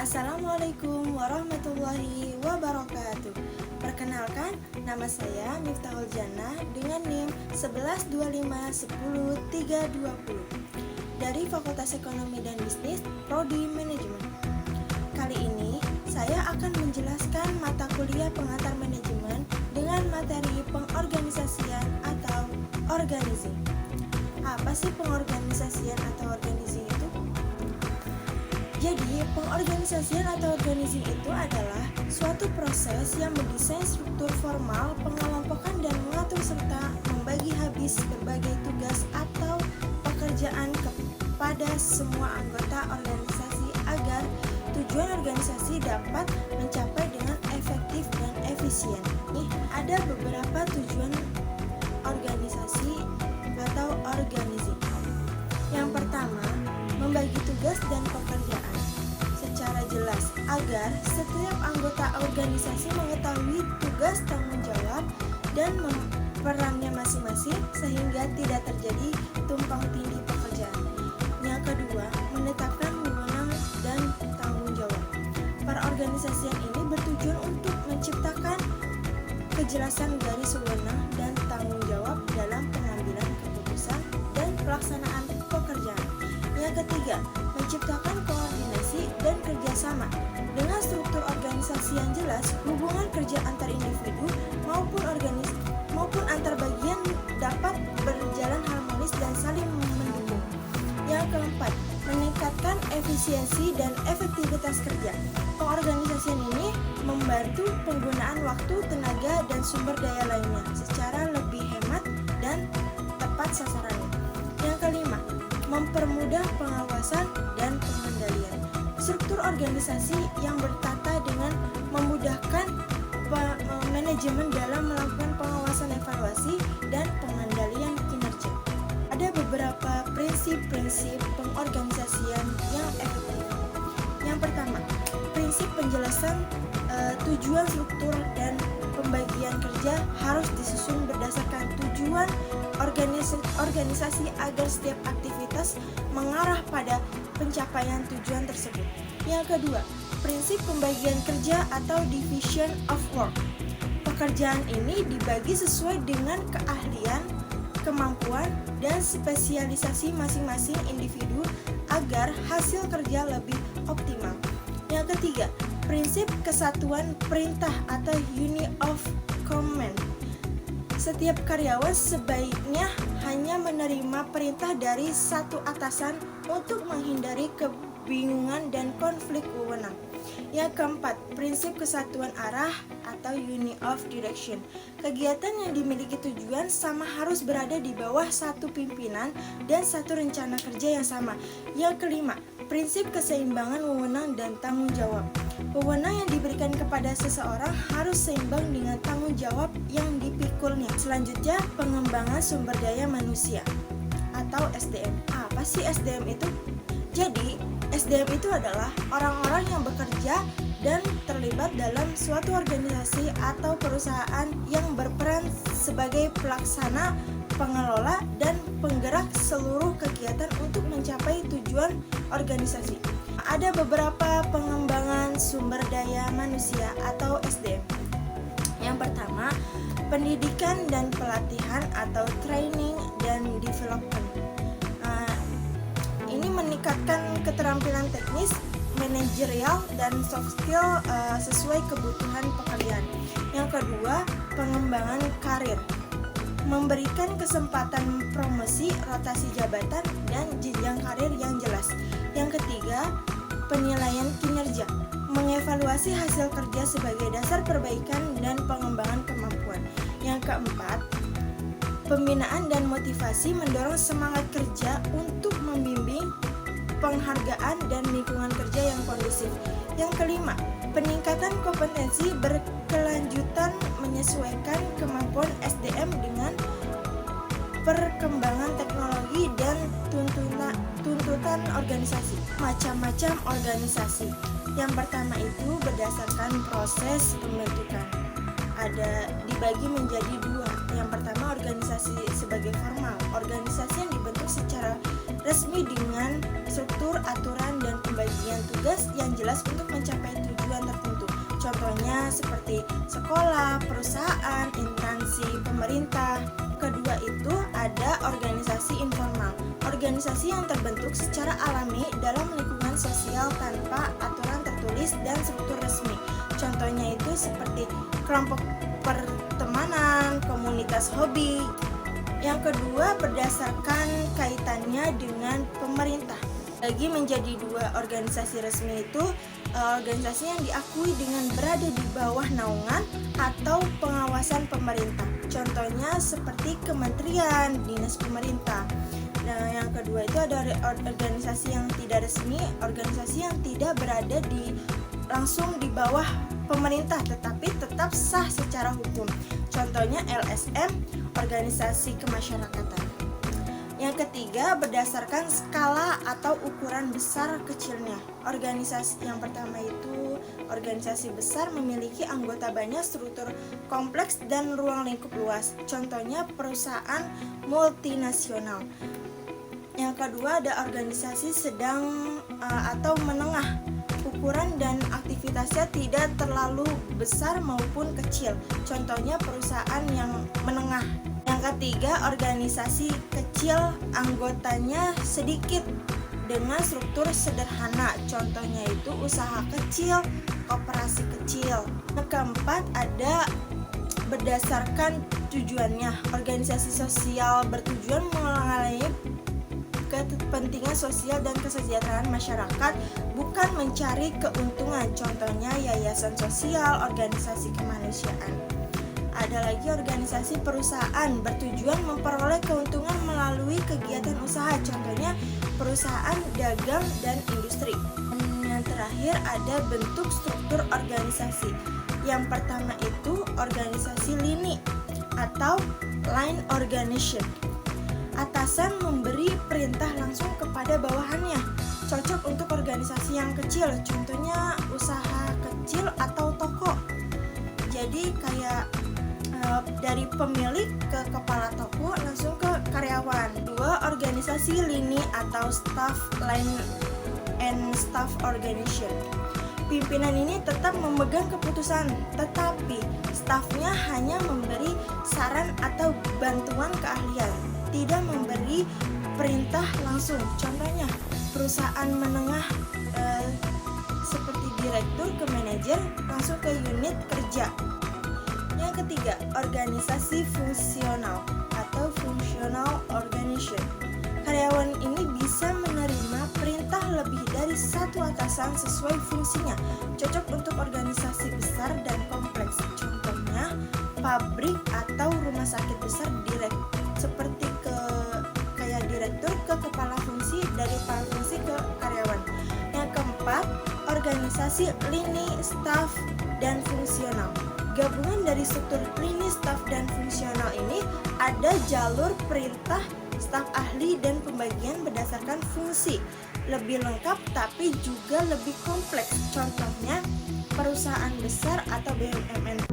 Assalamualaikum warahmatullahi wabarakatuh. Perkenalkan, nama saya Miftahul Jannah dengan NIM 1125100320 dari Fakultas Ekonomi dan Bisnis, Prodi Manajemen. Kali ini saya akan menjelaskan mata kuliah pengantar manajemen dengan materi pengorganisasian atau organizing. Apa sih pengorganisasian atau organizing itu? Jadi, pengorganisasian atau organizing itu adalah suatu proses yang mendesain struktur formal, pengelompokan dan mengatur serta membagi habis berbagai tugas atau pekerjaan kepada semua anggota organisasi agar tujuan organisasi dapat mencapai dengan efektif dan efisien. Ada beberapa tujuan organisasi atau organizing. Yang pertama, membagi tugas dan pekerjaan secara jelas agar setiap anggota organisasi mengetahui tugas, tanggung jawab, dan perannya masing-masing sehingga tidak terjadi tumpang tindih pekerjaan. Yang kedua, menetapkan wewenang dan tanggung jawab. Perorganisasian ini bertujuan untuk menciptakan kejelasan garis wewenang dan tanggung jawab dalam pengambilan keputusan dan pelaksanaan pekerjaan. Yang ketiga, menciptakan koordinasi dan kerjasama. Dengan struktur organisasi yang jelas, hubungan kerja antar individu maupun antar bagian dapat berjalan harmonis dan saling mendukung. Yang keempat, meningkatkan efisiensi dan efektivitas kerja. Pengorganisasian ini membantu penggunaan waktu, tenaga, dan sumber daya lainnya secara lebih hemat dan tepat sasarannya. Yang kelima, mempermudah pengawasan dan pengendalian. Struktur organisasi yang bertata dengan memudahkan manajemen dalam melakukan pengawasan, evaluasi, dan pengendalian kinerja. Ada beberapa prinsip-prinsip pengorganisasian yang efektif. Yang pertama, prinsip penjelasan tujuan, struktur, dan pembagian kerja harus disusun berdasarkan tujuan organisasi agar setiap aktivitas mengarah pada pencapaian tujuan tersebut. Yang kedua, prinsip pembagian kerja atau division of work. Pekerjaan ini dibagi sesuai dengan keahlian, kemampuan, dan spesialisasi masing-masing individu agar hasil kerja lebih optimal. Yang ketiga, prinsip kesatuan perintah atau unit of command. Setiap karyawan sebaiknya hanya menerima perintah dari satu atasan untuk menghindari kebingungan dan konflik wewenang. Yang keempat, prinsip kesatuan arah atau unit of direction. Kegiatan yang dimiliki tujuan sama harus berada di bawah satu pimpinan dan satu rencana kerja yang sama. Yang kelima, prinsip keseimbangan wewenang dan tanggung jawab. Wewenang yang diberikan kepada seseorang harus seimbang dengan tanggung jawab yang dipikulnya. Selanjutnya, pengembangan sumber daya manusia atau SDM. Apa sih SDM itu? Jadi, SDM itu adalah orang-orang yang bekerja dan terlibat dalam suatu organisasi atau perusahaan yang berperan sebagai pelaksana, pengelola, dan penggerak seluruh kegiatan untuk mencapai tujuan organisasi. Ada beberapa pengembangan sumber daya manusia atau SDM. Yang pertama, pendidikan dan pelatihan atau training dan development. Ini meningkatkan keterampilan teknis, manajerial, dan soft skill sesuai kebutuhan pekerjaan. Yang kedua, pengembangan karir. Memberikan kesempatan promosi, rotasi jabatan, dan jenjang karir yang jelas. Yang ketiga, penilaian kinerja. Mengevaluasi hasil kerja sebagai dasar perbaikan dan pengembangan kemampuan. Yang keempat, pembinaan dan motivasi mendorong semangat kerja untuk membimbing penghargaan dan lingkungan kerja yang kondusif. Yang kelima, peningkatan kompetensi berkelanjutan menyesuaikan kemampuan SDM dengan perkembangan teknologi dan tuntutan organisasi. Macam-macam organisasi. Yang pertama itu berdasarkan proses pembentukan. Ada dibagi menjadi dua. Yang pertama, organisasi sebagai formal. Organisasi yang dibentuk secara resmi dengan struktur, aturan, dan pembagian dan tugas yang jelas untuk mencapai tujuan tertentu. Contohnya seperti sekolah, perusahaan, instansi pemerintah. Kedua itu ada organisasi informal. Organisasi yang terbentuk secara alami dalam lingkungan sosial tanpa aturan tertulis dan struktur resmi. Contohnya itu seperti kelompok pertemanan, komunitas hobi. Yang kedua berdasarkan kaitannya dengan pemerintah. Lagi menjadi dua organisasi resmi itu organisasi yang diakui dengan berada di bawah naungan atau pengawasan pemerintah. Contohnya seperti kementerian, dinas pemerintah. Nah, yang kedua itu ada organisasi yang tidak resmi, organisasi yang tidak berada langsung di bawah pemerintah tetapi tetap sah secara hukum. Contohnya LSM, organisasi kemasyarakatan. Yang ketiga berdasarkan skala atau ukuran besar kecilnya. Organisasi yang pertama itu organisasi besar memiliki anggota banyak, struktur kompleks dan ruang lingkup luas. Contohnya perusahaan multinasional. Yang kedua ada organisasi sedang atau menengah. Ukuran dan aktivitasnya tidak terlalu besar maupun kecil. Contohnya perusahaan yang menengah. Yang ketiga, organisasi kecil anggotanya sedikit dengan struktur sederhana. Contohnya itu usaha kecil, koperasi kecil. Yang keempat ada berdasarkan tujuannya. Organisasi sosial bertujuan melayani kepentingan sosial dan kesejahteraan masyarakat, bukan mencari keuntungan. Contohnya yayasan sosial, organisasi kemanusiaan. Ada lagi organisasi perusahaan bertujuan memperoleh keuntungan melalui kegiatan usaha. Contohnya perusahaan dagang dan industri. Yang terakhir ada bentuk struktur organisasi. Yang pertama itu organisasi lini atau line organization. Atasan memberi perintah langsung kepada bawahannya. Cocok untuk organisasi yang kecil, contohnya usaha kecil atau toko. Jadi kayak dari pemilik ke kepala toko langsung ke karyawan. Dua, organisasi lini atau staff line and staff organization. Pimpinan ini tetap memegang keputusan, tetapi stafnya hanya memberi saran atau bantuan keahlian, tidak memberi perintah langsung. Contohnya perusahaan menengah seperti direktur ke manajer langsung ke unit kerja. Yang ketiga, organisasi fungsional atau functional organization. Karyawan ini bisa menerima perintah lebih dari satu atasan sesuai fungsinya. Cocok untuk organisasi besar dan kompleks. Contohnya pabrik atau rumah sakit besar seperti kayak direktur ke kepala fungsi, dari kepala fungsi ke karyawan. Yang keempat, organisasi lini, staf, dan fungsional. Gabungan dari struktur lini, staf, dan fungsional ini ada jalur perintah, staf ahli, dan pembagian berdasarkan fungsi. Lebih lengkap tapi juga lebih kompleks. Contohnya perusahaan besar atau BUMN.